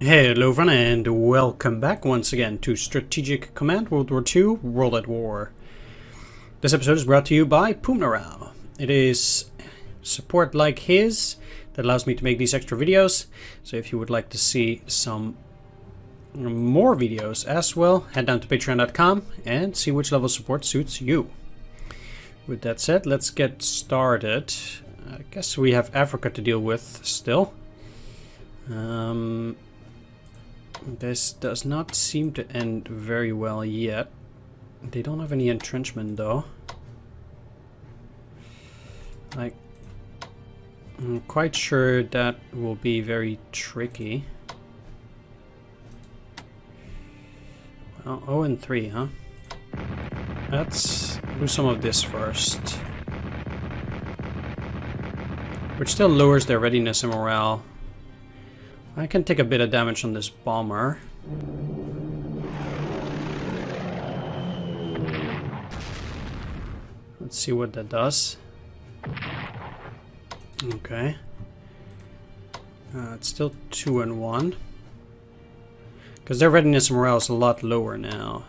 Hello everyone and welcome back once again to Strategic Command World War II World at War. This episode is brought to you by Pumnarao. It is support like his that allows me to make these extra videos. So if you would like to see some more videos as well, head down to patreon.com and see which level of support suits you. With that said, let's get started. I guess we have Africa to deal with still. This does not seem to end very well yet. They don't have any entrenchment though. I'm quite sure that will be very tricky. Well, 0-3, huh? Let's do some of this first. Which still lowers their readiness and morale. I can take a bit of damage on this bomber. Let's see what that does. Okay. It's still 2-1. Because their readiness and morale is a lot lower now.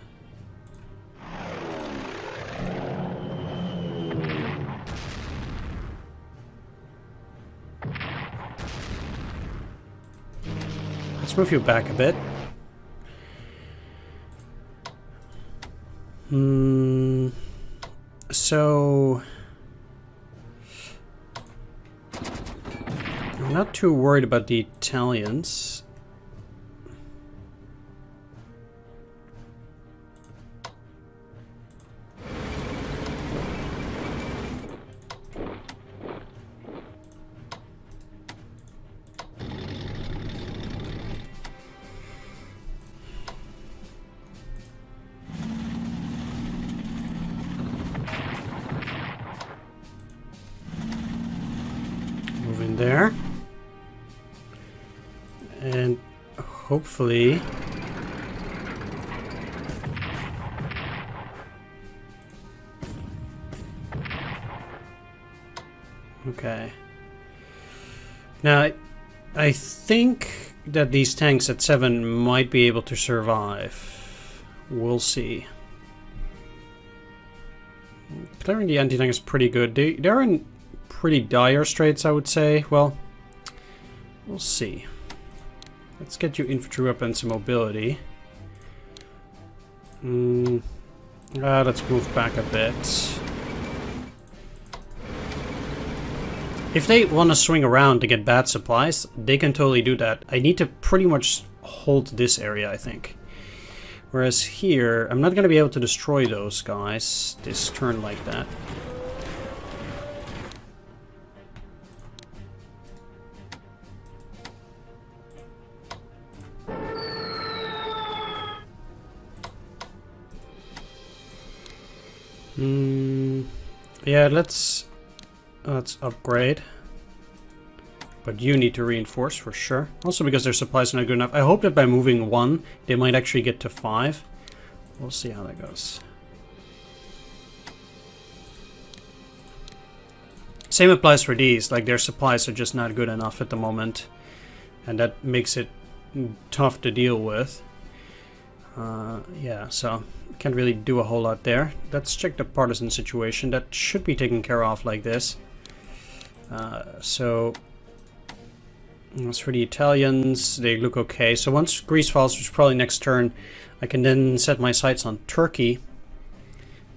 Let's move you back a bit. So I'm not too worried about the Italians. There, and hopefully okay. Now I think that these tanks at 7 might be able to survive. We'll see. Clearing the anti-tank is pretty good. They're in pretty dire straits, I would say. Well, we'll see. Let's get you infantry weapons and mobility. Let's move back a bit. If they want to swing around to get bad supplies, they can totally do that. I need to pretty much hold this area, I think. Whereas here, I'm not going to be able to destroy those guys this turn like that. Yeah, let's upgrade. But you need to reinforce for sure. Also because their supplies are not good enough. I hope that by moving 1, they might actually get to 5. We'll see how that goes. Same applies for these. Like, their supplies are just not good enough at the moment. And that makes it tough to deal with. Yeah, so can't really do a whole lot there. Let's check the partisan situation. That should be taken care of like this. So as for the Italians, they look okay. So once Greece falls, which is probably next turn, I can then set my sights on Turkey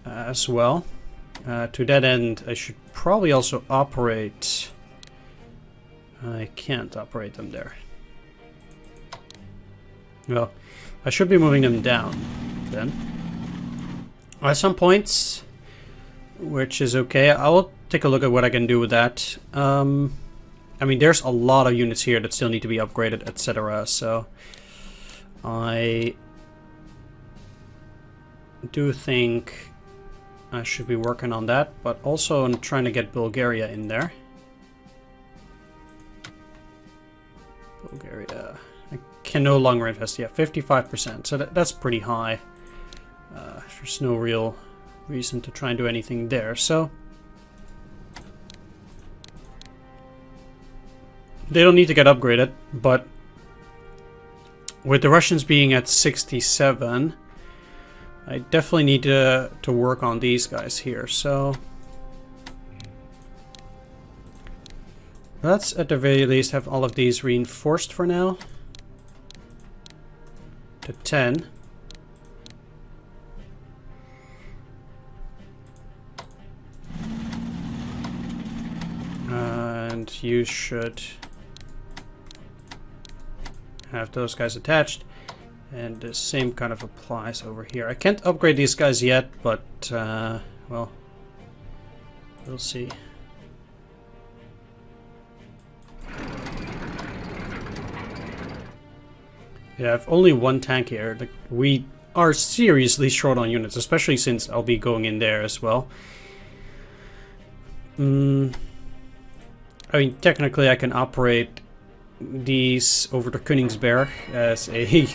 as well. To that end, I should probably also operate... I can't operate them there. Well, I should be moving them down then. At some points, which is okay. I will take a look at what I can do with that. I mean, there's a lot of units here that still need to be upgraded, etc. So I do think I should be working on that, but also I'm trying to get Bulgaria in there. Bulgaria. I can no longer invest. Yeah, 55%. So that's pretty high. There's no real reason to try and do anything there. So they don't need to get upgraded, but with the Russians being at 67, I definitely need to work on these guys here. So let's at the very least have all of these reinforced for now. To 10. And you should have those guys attached. And the same kind of applies over here. I can't upgrade these guys yet, but, well, we'll see. Yeah, I have only one tank here. Like, we are seriously short on units, especially since I'll be going in there as well. I mean, technically I can operate these over to Königsberg as a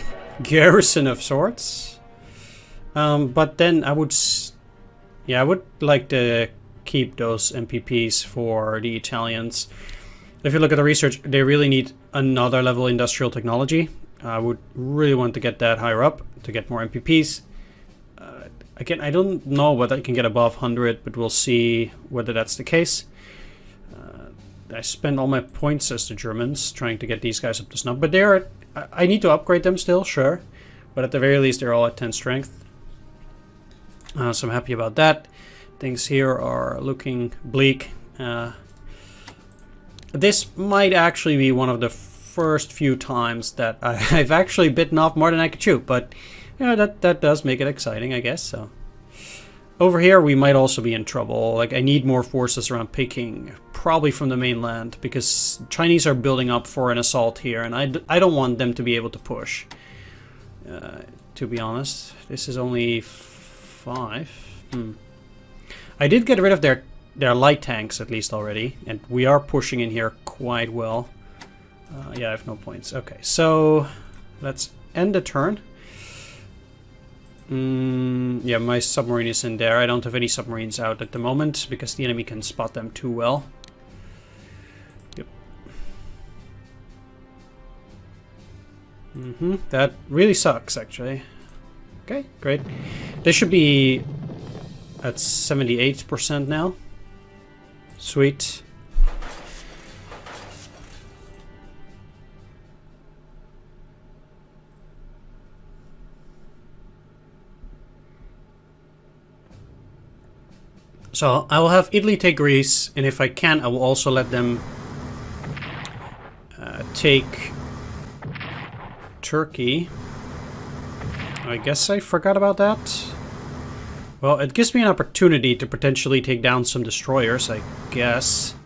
garrison of sorts. But then I would like to keep those MPPs for the Italians. If you look at the research, they really need another level industrial technology. I would really want to get that higher up to get more MPPs. Again, I don't know whether I can get above 100, but we'll see whether that's the case. I spend all my points as the Germans trying to get these guys up to snuff, but they're I need to upgrade them still, sure, but at the very least they're all at 10 strength. So I'm happy about that. Things here are looking bleak. This might actually be one of the first few times that I've actually bitten off more than I could chew, but you know, that does make it exciting, I guess. So over here we might also be in trouble. Like, I need more forces around Peking, probably from the mainland, because Chinese are building up for an assault here, and I don't want them to be able to push. To be honest, this is only 5. I did get rid of their light tanks at least already, and we are pushing in here quite well. Yeah, I have no points. Okay, so let's end the turn. Yeah, my submarine is in there. I don't have any submarines out at the moment because the enemy can spot them too well. Yep. That really sucks, actually. Okay, great. They should be at 78% now. Sweet. So I will have Italy take Greece, and if I can, I will also let them take Turkey. I guess I forgot about that. Well, it gives me an opportunity to potentially take down some destroyers, I guess.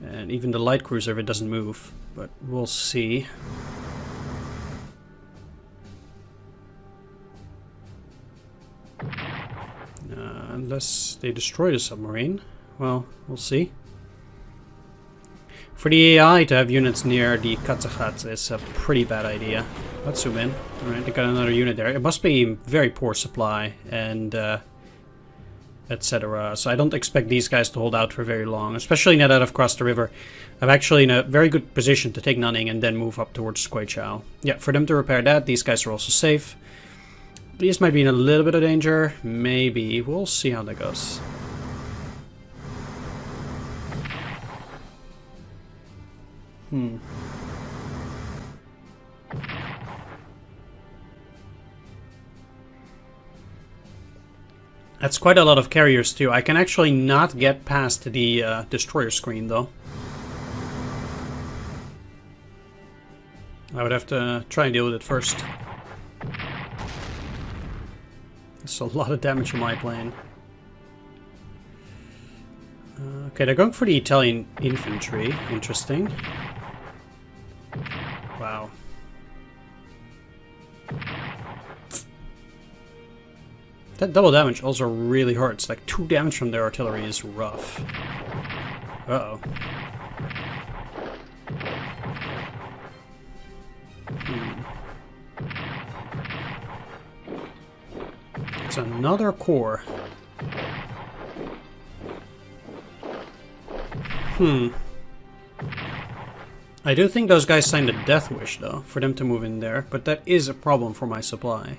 And even the light cruiser if it doesn't move, but we'll see. Unless they destroy the submarine. Well, we'll see. For the AI to have units near the Kattegat is a pretty bad idea. Let's zoom in. Alright, they got another unit there. It must be very poor supply and etc. So I don't expect these guys to hold out for very long, especially now that I've crossed the river. I'm actually in a very good position to take Nanning and then move up towards Guichao. Yeah, for them to repair that, these guys are also safe. These might be in a little bit of danger. Maybe. We'll see how that goes. That's quite a lot of carriers too. I can actually not get past the destroyer screen though. I would have to try and deal with it first. That's a lot of damage on my plane. Okay, they're going for the Italian infantry. Interesting. Wow. That double damage also really hurts. Like 2 damage from their artillery is rough. Uh-oh. It's another core. I do think those guys signed a death wish, though, for them to move in there, but that is a problem for my supply.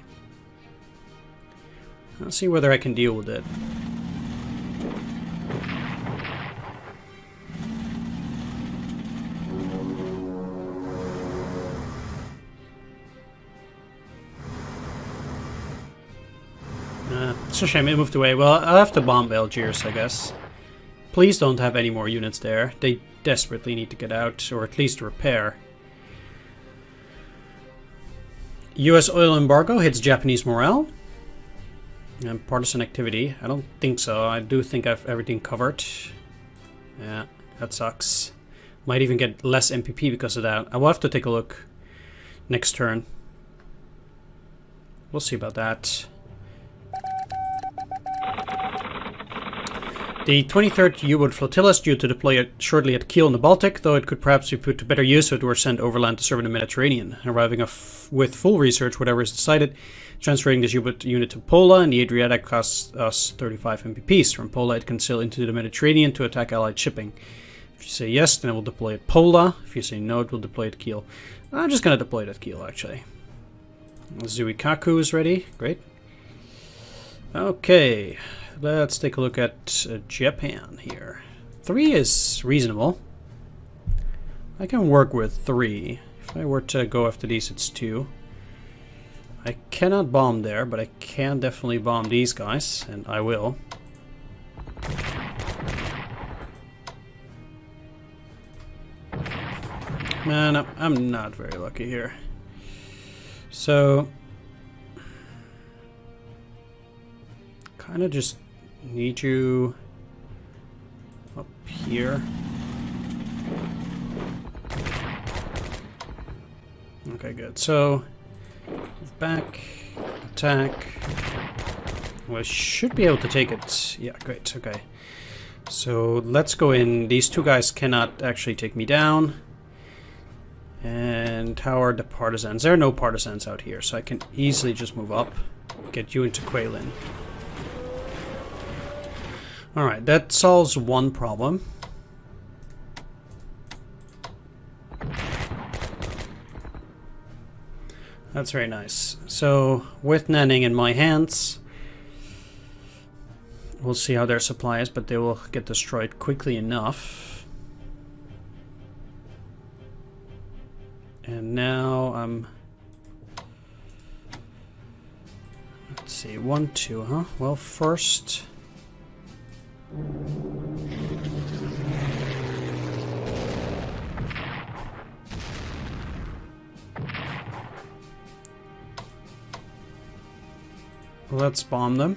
I'll see whether I can deal with it. It's a shame it moved away. Well, I'll have to bomb Algiers, I guess. Please don't have any more units there. They desperately need to get out, or at least repair. US oil embargo hits Japanese morale. And partisan activity. I don't think so. I do think I've everything covered. Yeah, that sucks. Might even get less MPP because of that. I will have to take a look next turn. We'll see about that. The 23rd U-boat flotilla is due to deploy shortly at Kiel in the Baltic, though it could perhaps be put to better use if it were sent overland to serve in the Mediterranean. Arriving with full research, whatever is decided, transferring this U-boat unit to Pola and the Adriatic costs us 35 MPPs. From Pola it can sail into the Mediterranean to attack Allied shipping. If you say yes, then it will deploy at Pola. If you say no, it will deploy at Kiel. I'm just going to deploy it at Kiel, actually. Zuikaku is ready. Great. Okay, let's take a look at Japan here. 3 is reasonable. I can work with 3. If I were to go after these, it's 2. I cannot bomb there, but I can definitely bomb these guys, and I will. Man, I'm not very lucky here. So kind of just need you up here. Okay, good. So back, attack. Well, I should be able to take it. Yeah, great. Okay. So let's go in. These 2 guys cannot actually take me down. And how are the partisans? There are no partisans out here, so I can easily just move up, get you into Quailin. Alright, that solves one problem. That's very nice. So, with Nanning in my hands, we'll see how their supply is, but they will get destroyed quickly enough. And now I'm... let's see, 1, 2, huh? Well, first... let's bomb them.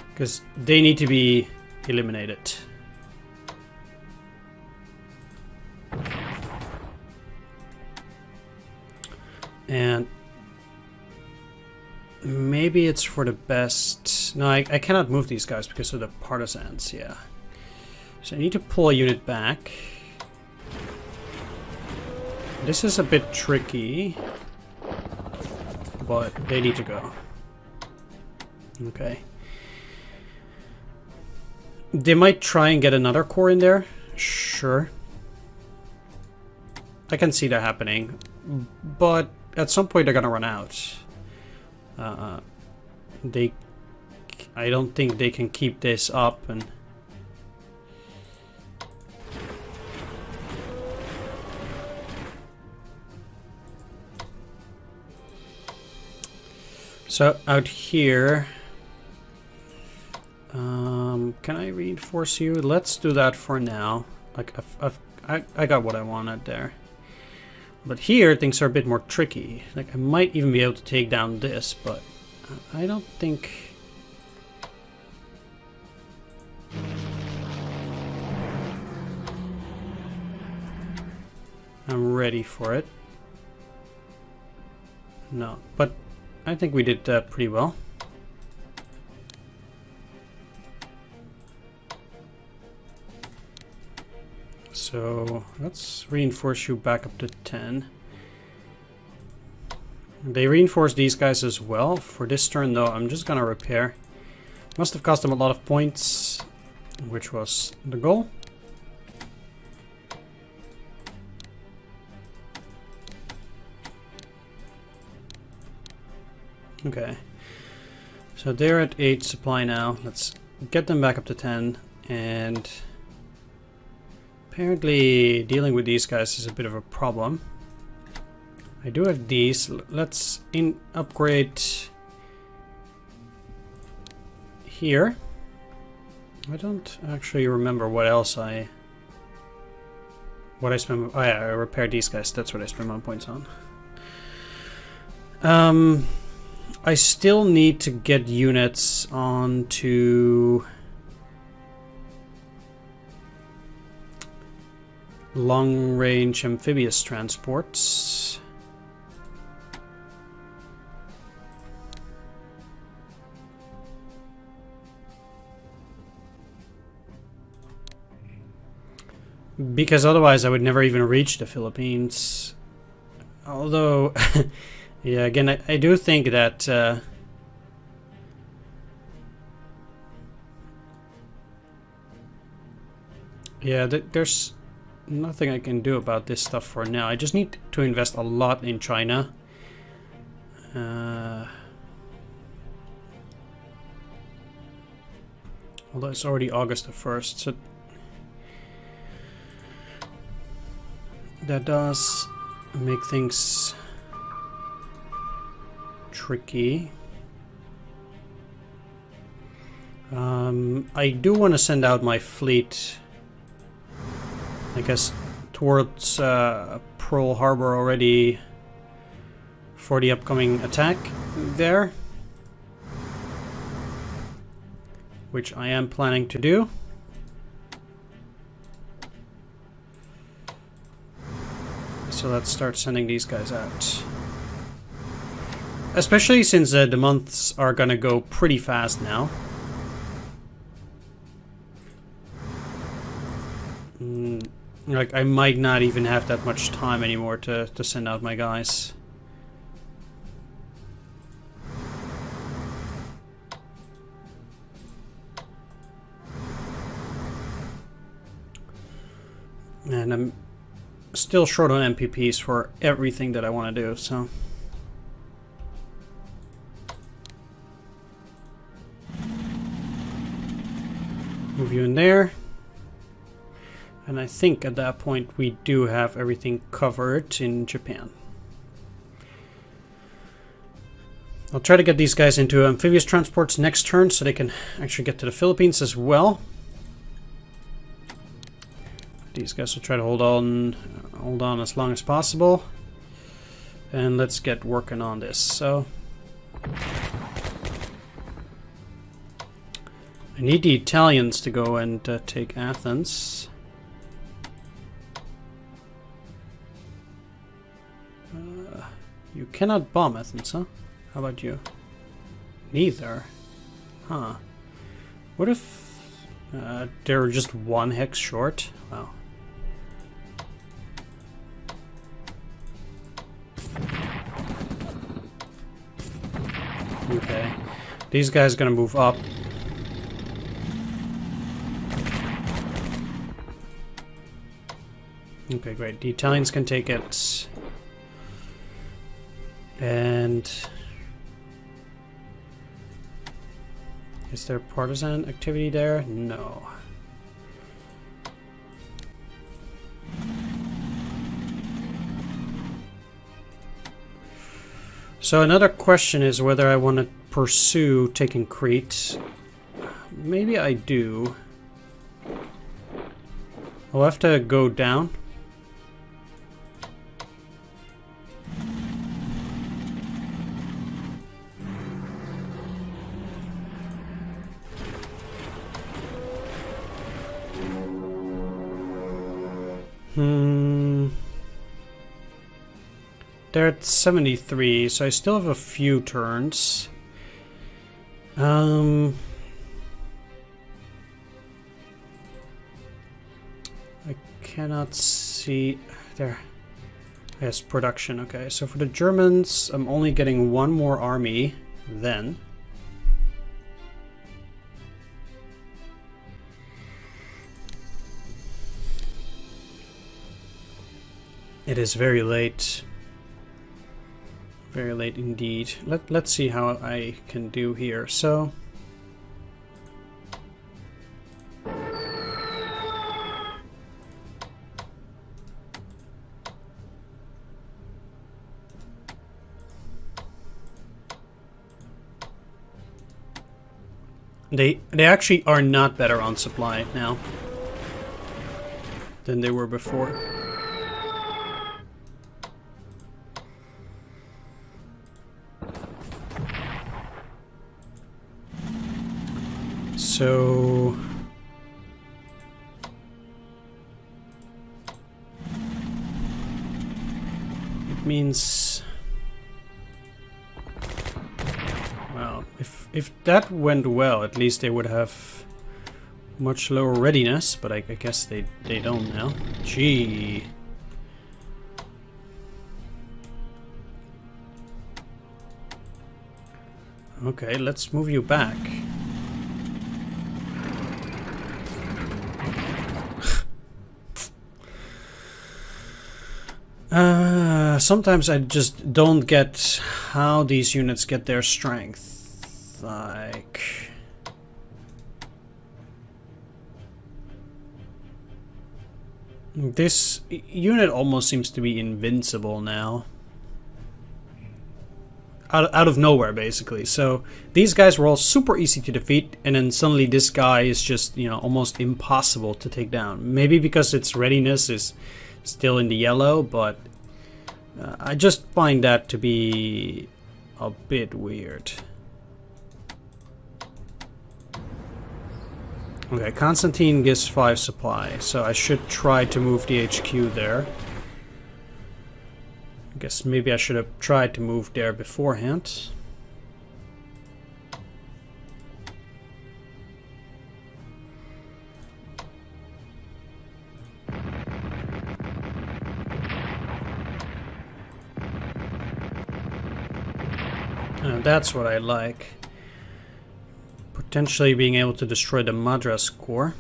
Because they need to be eliminated. And maybe it's for the best. No, I cannot move these guys because of the partisans, yeah. So I need to pull a unit back. This is a bit tricky, but they need to go. Okay. They might try and get another corps in there. Sure. I can see that happening. But at some point they're gonna run out. I don't think they can keep this up and... So out here... can I reinforce you? Let's do that for now. Like I got what I wanted there. But here things are a bit more tricky. Like I might even be able to take down this, but I don't think. I'm ready for it. No, but I think we did pretty well. So let's reinforce you back up to 10. They reinforce these guys as well. For this turn though, I'm just gonna repair. Must have cost them a lot of points, which was the goal. Okay, so they're at 8 supply now. Let's get them back up to 10, and apparently dealing with these guys is a bit of a problem. I do have these. Let's upgrade here. I don't actually remember what else I spent. Oh yeah, I repaired these guys. That's what I spent my points on. I still need to get units onto long-range amphibious transports. Because otherwise I would never even reach the Philippines. Although, yeah, again, I do think that yeah, there's nothing I can do about this stuff for now. I just need to invest a lot in China. Although it's already August the 1st, so that does make things tricky. I do want to send out my fleet, I guess, towards Pearl Harbor already for the upcoming attack there, which I am planning to do. So let's start sending these guys out. Especially since the months are gonna go pretty fast now. Like, I might not even have that much time anymore to send out my guys. And I'm still short on MPPs for everything that I want to do, so. Move you in there. And I think at that point we do have everything covered in Japan. I'll try to get these guys into amphibious transports next turn so they can actually get to the Philippines as well. These guys will try to hold on as long as possible. And let's get working on this. So I need the Italians to go and take Athens. You cannot bomb Athens, huh? How about you? Neither. Huh. What if they're just one hex short? Wow. Okay. These guys are gonna move up. Okay, great. The Italians can take it. And is there partisan activity there? No. So another question is whether I want to pursue taking Crete. Maybe I do. I'll have to go down. They're at 73, so I still have a few turns. I cannot see there. Yes, production. Okay, so for the Germans, I'm only getting one more army then. It is very late. Very late indeed. Let's see how I can do here. So they actually are not better on supply now than they were before. So it means, well, if that went well, at least they would have much lower readiness, but I guess they don't now. Gee. Okay, let's move you back. Sometimes I just don't get how these units get their strength. Like, this unit almost seems to be invincible now. Out of nowhere, basically. So these guys were all super easy to defeat, and then suddenly this guy is just, you know, almost impossible to take down. Maybe because its readiness is still in the yellow, but I just find that to be a bit weird. Okay, Constantine gives 5 supply, so I should try to move the HQ there. I guess maybe I should have tried to move there beforehand. That's what I like. Potentially being able to destroy the Madras core.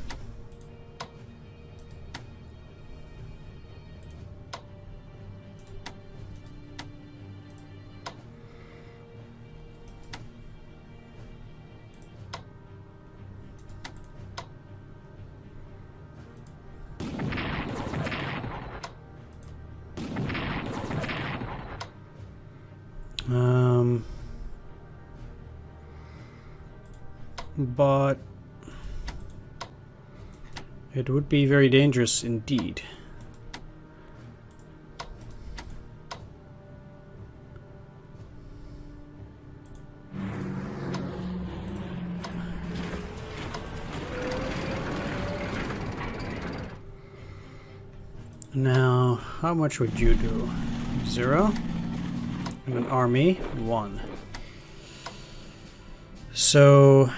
But it would be very dangerous indeed. Now, how much would you do? 0? And an army? 1. So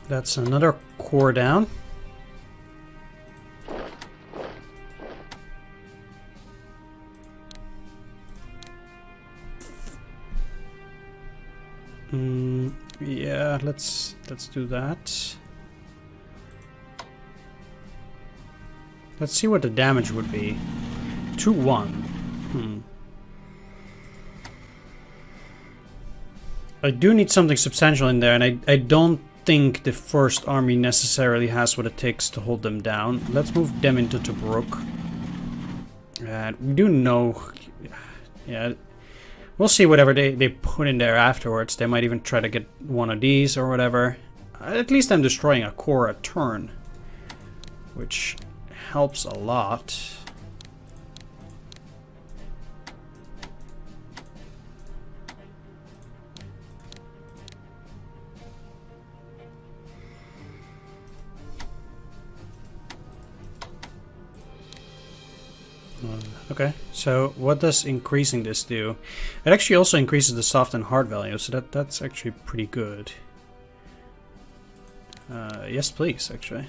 that's another core down. Yeah, let's do that. Let's see what the damage would be. 2-1. I do need something substantial in there, and I don't think the first army necessarily has what it takes to hold them down. Let's move them into Tobruk. We do know... Yeah, we'll see whatever they put in there afterwards. They might even try to get one of these or whatever. At least I'm destroying a core a turn, which helps a lot. Okay, so what does increasing this do? It actually also increases the soft and hard value, so that's actually pretty good. Yes, please, actually.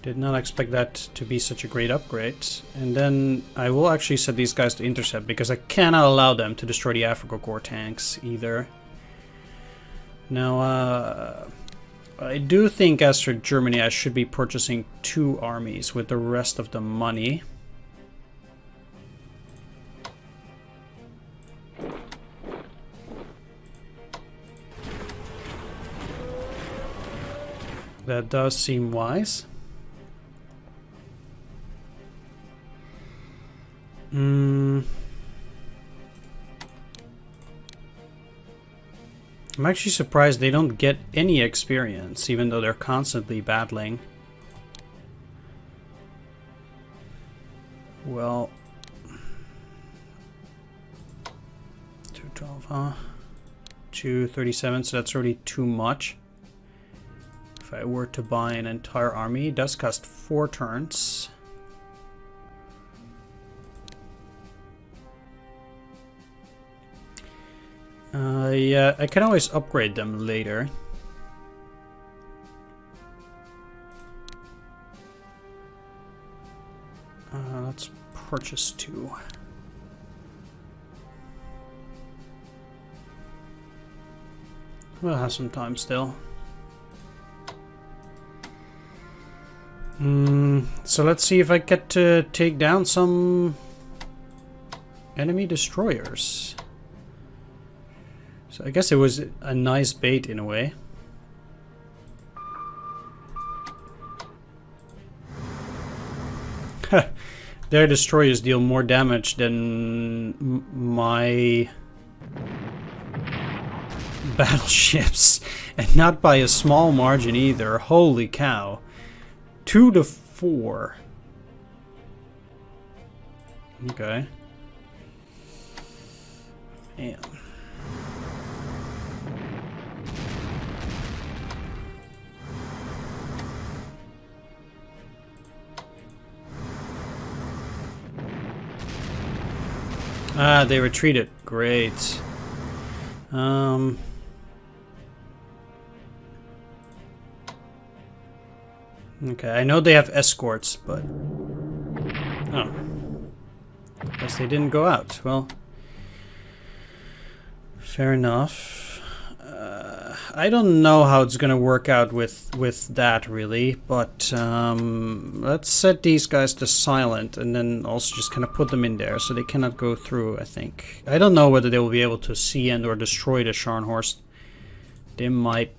Did not expect that to be such a great upgrade. And then I will actually set these guys to intercept, because I cannot allow them to destroy the Africa Corps tanks either. Now, I do think as for Germany, I should be purchasing 2 armies with the rest of the money. That does seem wise. I'm actually surprised they don't get any experience, even though they're constantly battling. Well, 212, huh? 237, so that's already too much. If I were to buy an entire army, it does cost 4 turns. Yeah, I can always upgrade them later. Let's purchase 2. We'll have some time still. So let's see if I get to take down some enemy destroyers. So I guess it was a nice bait in a way. Their destroyers deal more damage than my battleships, and not by a small margin either. Holy cow. 2 to 4. Okay. Man. Ah, they retreated. Great. Okay, I know they have escorts, but... Oh. Guess they didn't go out. Well... Fair enough. I don't know how it's gonna work out with that, really, but let's set these guys to silent, and then also just kind of put them in there, so they cannot go through, I think. I don't know whether they will be able to see and or destroy the Scharnhorst. They might...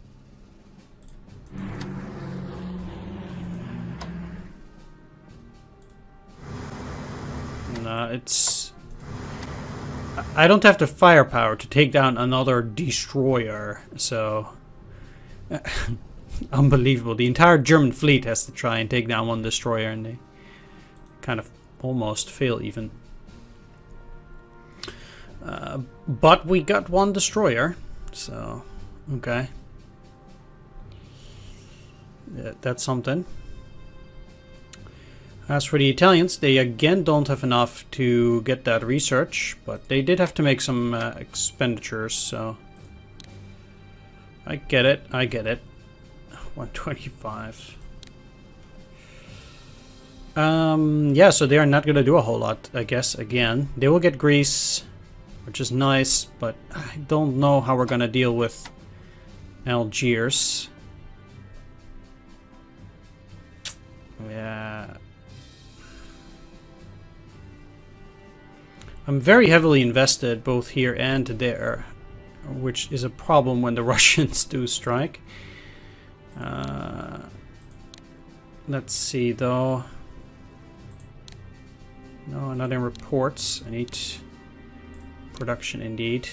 No, it's... I don't have the firepower to take down another destroyer, so... Unbelievable. The entire German fleet has to try and take down one destroyer, and they kind of almost fail even. But we got one destroyer, so... Okay. Yeah, that's something. As for the Italians, they again don't have enough to get that research, but they did have to make some expenditures, so... I get it, I get it. 125. Yeah, so they are not going to do a whole lot, I guess, again. They will get Greece, which is nice, but I don't know how we're going to deal with Algiers. Yeah... I'm very heavily invested both here and there, which is a problem when the Russians do strike. Let's see though. No, not in reports. I need production indeed.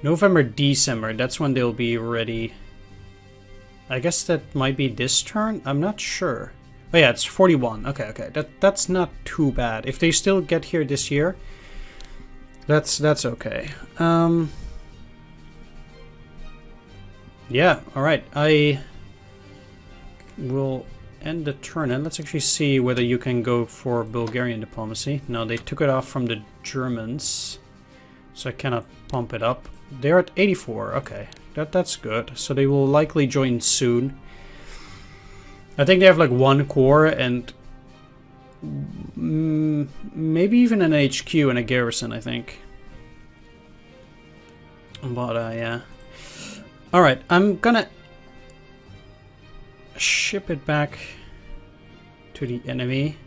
November, December, that's when they'll be ready. I guess that might be this turn? I'm not sure. Oh yeah, it's 41. Okay, okay. That's not too bad. If they still get here this year, that's okay. Yeah, alright. I will end the turn, and let's actually see whether you can go for Bulgarian diplomacy. No, they took it off from the Germans, so I cannot pump it up. They're at 84. Okay, that's good. So they will likely join soon. I think they have like one core and maybe even an HQ and a garrison, I think. But yeah. Alright, I'm gonna ship it back to the enemy.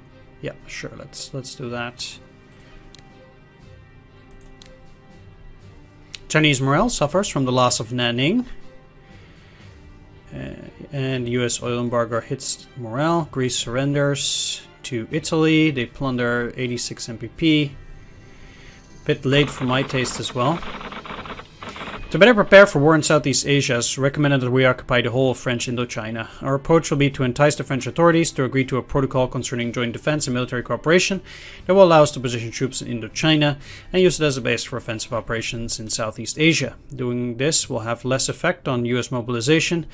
Yeah, sure, let's do that. Chinese morale suffers from the loss of Nanning. And US oil embargo hits morale. Greece surrenders to Italy. They plunder 86 MPP. Bit late for my taste as well. To better prepare for war in Southeast Asia, it's recommended that we occupy the whole of French Indochina. Our approach will be to entice the French authorities to agree to a protocol concerning joint defense and military cooperation that will allow us to position troops in Indochina and use it as a base for offensive operations in Southeast Asia. Doing this will have less effect on US mobilization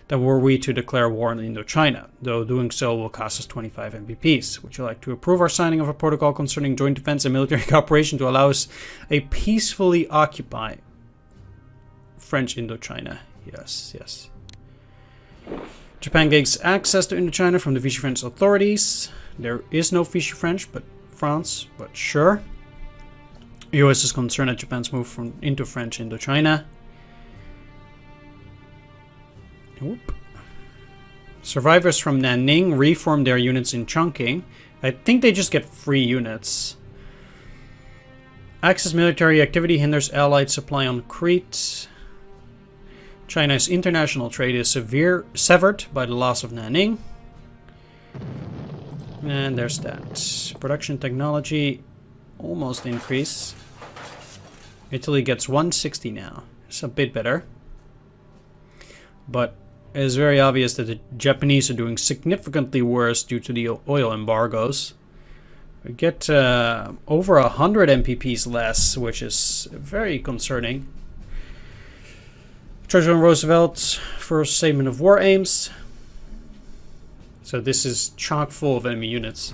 than were we to declare war on Indochina, though doing so will cost us 25 MPPs. Would you like to approve our signing of a protocol concerning joint defense and military cooperation to allow us a peacefully occupy French Indochina? Yes, yes. Japan gains access to Indochina from the Vichy French authorities. There is no Vichy French, but France, but sure. US is concerned at Japan's move into French Indochina. Oop. Survivors from Nanning reform their units in Chongqing. I think they just get free units. Axis military activity hinders Allied supply on Crete. China's international trade is severed by the loss of Nanning. And there's that. Production technology almost increase. Italy gets 160 now. It's a bit better. But it is very obvious that the Japanese are doing significantly worse due to the oil embargoes. We get over 100 MPPs less, which is very concerning. President Roosevelt's first statement of war aims. So this is chock full of enemy units.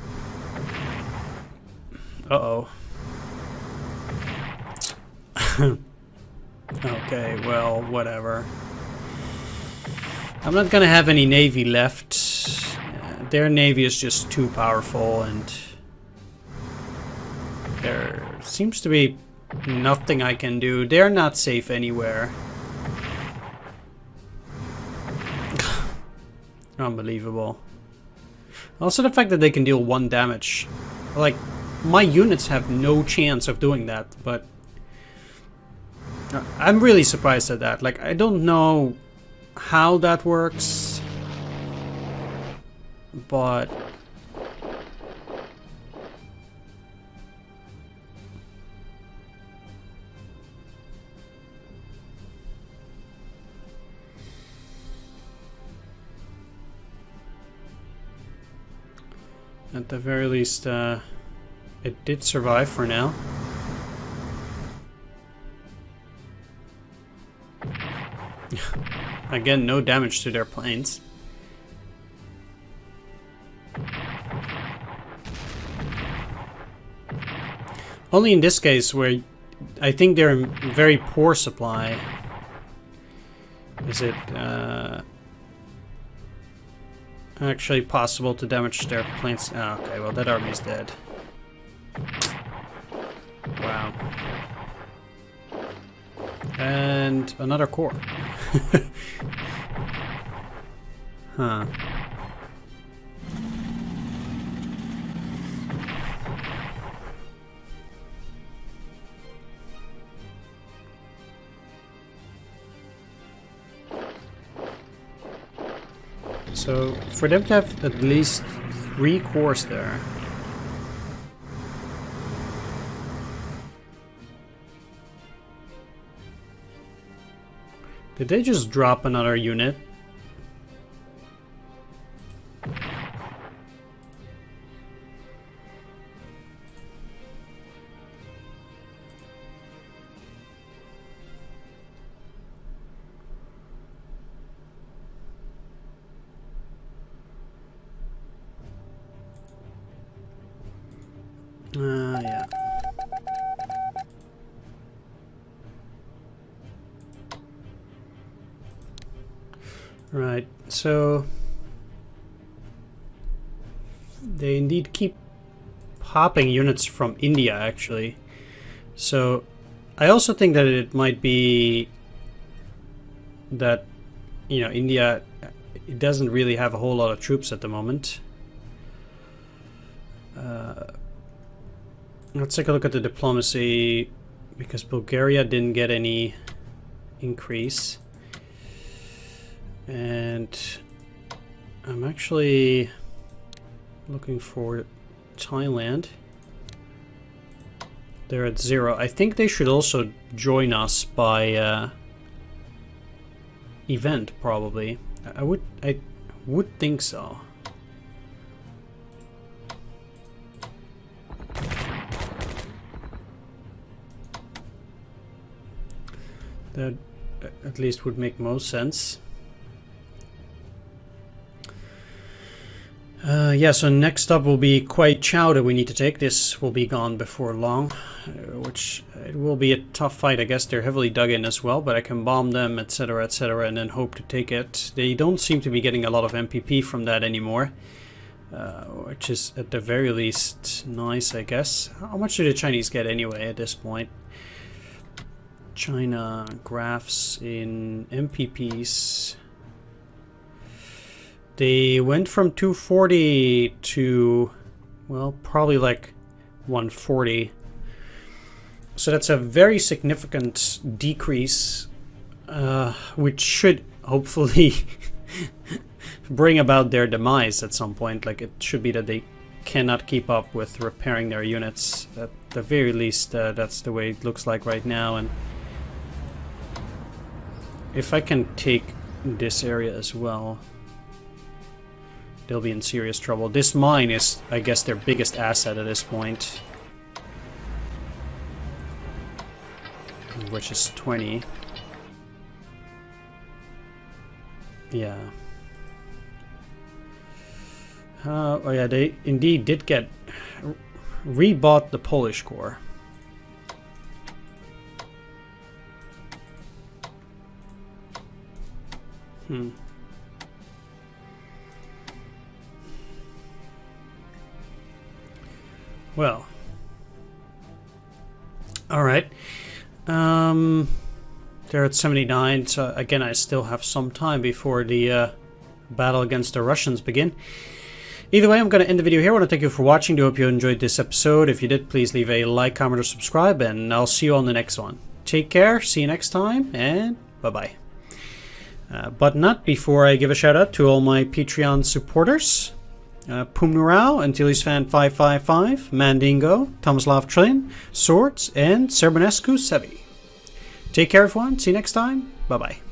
Uh-oh. Okay, well, whatever. I'm not gonna have any navy left. Their navy is just too powerful, and there seems to be nothing I can do. They're not safe anywhere. Unbelievable. Also the fact that they can deal 1 damage. Like, my units have no chance of doing that, but I'm really surprised at that. Like, I don't know how that works, but at the very least, it did survive for now. Again, no damage to their planes. Only in this case, where I think they're in very poor supply, is it actually possible to damage their planes. Oh, okay, well that army is dead. Wow. And another core. Huh. So, for them to have at least 3 cores there. Did they just drop another unit? Yeah. Right, so indeed keep popping units from India, actually. So I also think that it might be that, you know, India, it doesn't really have a whole lot of troops at the moment. Let's take a look at the diplomacy, because Bulgaria didn't get any increase. And I'm actually looking for Thailand. They're at 0. I think they should also join us by event, probably. I would think so. That at least would make most sense. Yeah, so next up will be Kwai Chao that we need to take. This will be gone before long, which it will be a tough fight. I guess they're heavily dug in as well, but I can bomb them, etc., and then hope to take it. They don't seem to be getting a lot of MPP from that anymore, which is at the very least nice, I guess. How much do the Chinese get anyway at this point? China graphs in MPPs. They went from 240 to, well, probably like 140. So that's a very significant decrease, which should hopefully bring about their demise at some point. Like, it should be that they cannot keep up with repairing their units. At the very least, that's the way it looks like right now. And if I can take this area as well, they'll be in serious trouble. This mine is, I guess, their biggest asset at this point, which is 20. Yeah. Oh yeah, they indeed did get rebought the Polish Corps. Well, all right. They're at 79, so again, I still have some time before the battle against the Russians begin. Either way, I'm going to end the video here. I want to thank you for watching. I hope you enjoyed this episode. If you did, please leave a like, comment, or subscribe, and I'll see you on the next one. Take care, see you next time, and bye-bye. But not before I give a shout out to all my Patreon supporters. Pumnurao, Antilisfan555, Mandingo, Tomislav Trillion, Swords, and Serbanescu Sevi. Take care everyone, see you next time, bye bye.